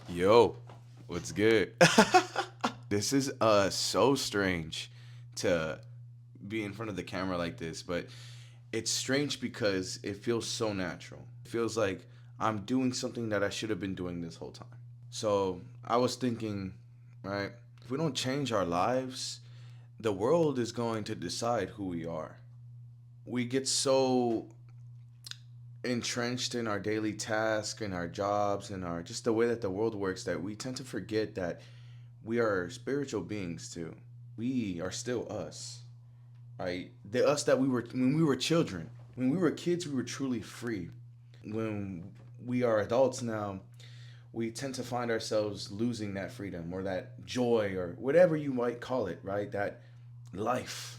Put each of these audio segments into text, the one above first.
Yo, what's good? This is so strange to be in front of the camera like this, but it's strange because it feels so natural. It feels like I'm doing something that I should have been doing this whole time. So I was thinking, right, if we don't change our lives, the world is going to decide who we are. We get so entrenched in our daily tasks and our jobs and our just the way that the world works that we tend to forget that we are spiritual beings too. We are still us, right? The us that we were when we were children. When we were kids, we were truly free. When we are adults now, we tend to find ourselves losing that freedom or that joy or whatever you might call it, right? That life.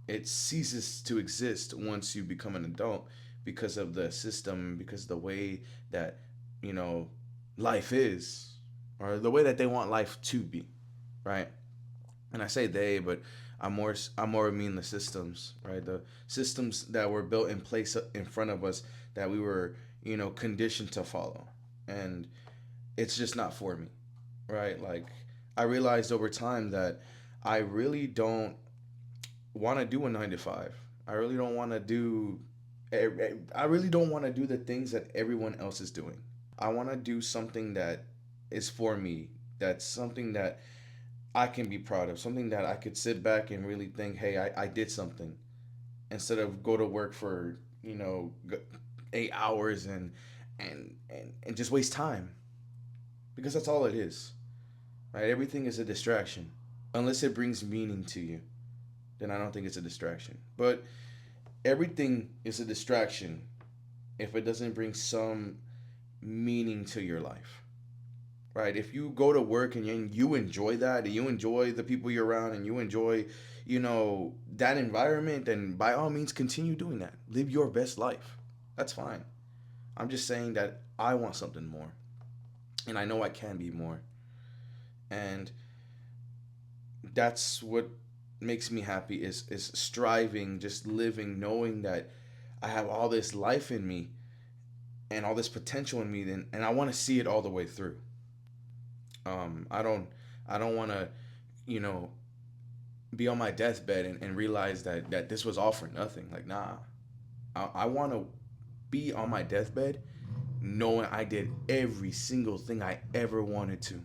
It ceases to exist once you become an adult because of the system, because of the way that, you know, life is, or the way that they want life to be, right? And I say they, but I more mean the systems, right? The systems that were built in place in front of us that we were, conditioned to follow. And it's just not for me, right? Like I realized over time that I really don't want to do a 9 to 5. I really don't want to do. I really don't want to do the things that everyone else is doing. I want to do something that is for me. That's something that I can be proud of. Something that I could sit back and really think, hey, I did something. Instead of go to work for 8 hours and just waste time because that's all it is, right? Everything is a distraction unless it brings meaning to you. Then I don't think it's a distraction. But everything is a distraction if it doesn't bring some meaning to your life, right? If you go to work and you enjoy that, and you enjoy the people you're around, and you enjoy, that environment, then by all means continue doing that. Live your best life. That's fine. I'm just saying that I want something more, and I know I can be more, and that's what makes me happy is striving, just living, knowing that I have all this life in me and all this potential in me, and I want to see it all the way through. I don't want to, you know, be on my deathbed and realize that this was all for nothing. Like, nah, I want to be on my deathbed knowing I did every single thing I ever wanted to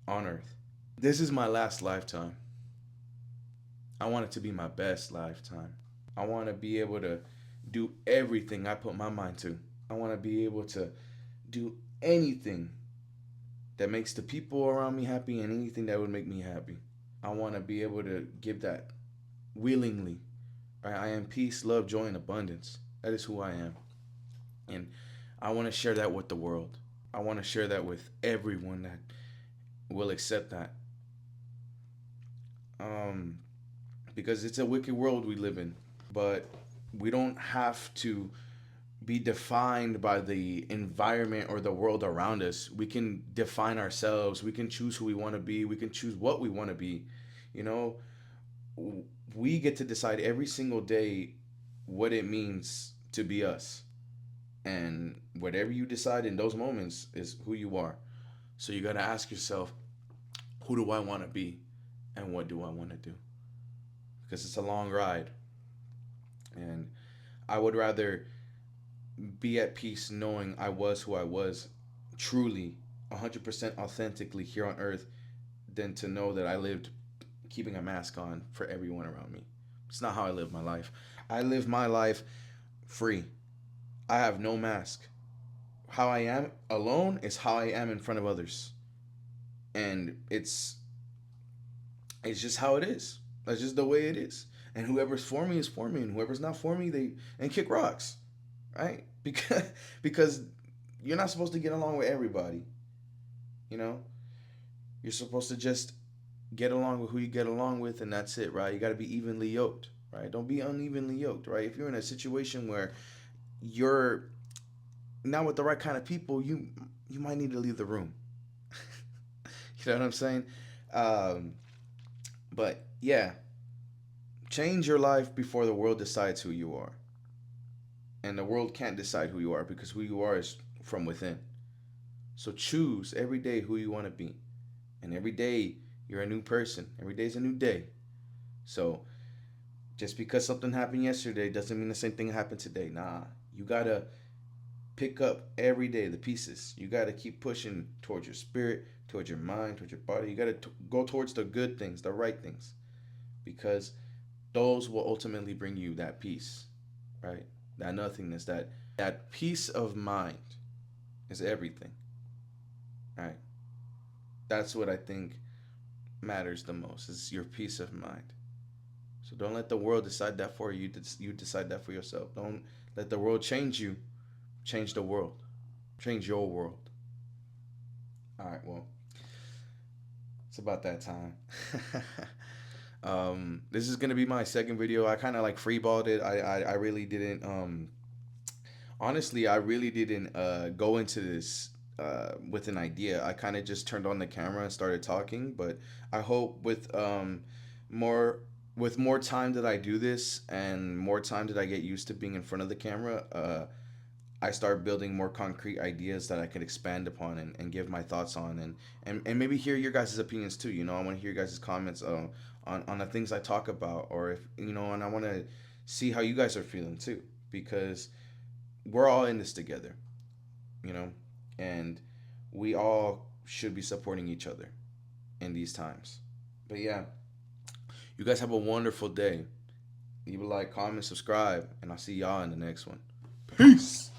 on earth. This is my last lifetime. I want it to be my best lifetime. I want to be able to do everything I put my mind to. I want to be able to do anything that makes the people around me happy and anything that would make me happy. I want to be able to give that willingly. Right? I am peace, love, joy, and abundance. That is who I am. And I want to share that with the world. I want to share that with everyone that will accept that. Um, because it's a wicked world we live in. But we don't have to be defined by the environment or the world around us. We can define ourselves. We can choose who we want to be. We can choose what we want to be. You know, we get to decide every single day what it means to be us. And whatever you decide in those moments is who you are. So you got to ask yourself, who do I want to be? And what do I want to do? Because it's a long ride. And I would rather be at peace knowing I was who I was truly 100% authentically here on earth than to know that I lived keeping a mask on for everyone around me. It's not how I live my life. I live my life free. I have no mask. How I am alone is how I am in front of others. And it's just how it is. That's just the way it is. And whoever's for me is for me, and whoever's not for me, they and kick rocks, right? Because you're not supposed to get along with everybody. You know, you're supposed to just get along with who you get along with, and that's it, right? You got to be evenly yoked, right? Don't be unevenly yoked, right? If you're in a situation where you're not with the right kind of people, you might need to leave the room. You know what I'm saying? Um, but yeah, change your life before the world decides who you are, and the world can't decide who you are because who you are is from within. So choose every day who you want to be. And every day you're a new person. Every day is a new day. So just because something happened yesterday doesn't mean the same thing happened today. Nah, you gotta pick up every day the pieces. You gotta keep pushing towards your spirit, towards your mind, towards your body. You gotta go towards the good things, the right things, because those will ultimately bring you that peace, right? That nothingness, that peace of mind is everything, right? That's what I think matters the most is your peace of mind. So don't let the world decide that for you. You decide that for yourself. Don't let the world change you. Change the world. Change your world. All right. Well, it's about that time. This is gonna be my second video. I kind of like freeballed it. I really didn't. Honestly, I really didn't go into this with an idea. I kind of just turned on the camera and started talking. But I hope more more time that I do this and more time that I get used to being in front of the camera, I start building more concrete ideas that I could expand upon and give my thoughts on and maybe hear your guys' opinions too. You know, I want to hear your guys' comments on the things I talk about, or if you know, and I want to see how you guys are feeling too, because we're all in this together, you know, and we all should be supporting each other in these times. But yeah, you guys have a wonderful day. Leave a like, comment, subscribe, and I'll see y'all in the next one. Peace.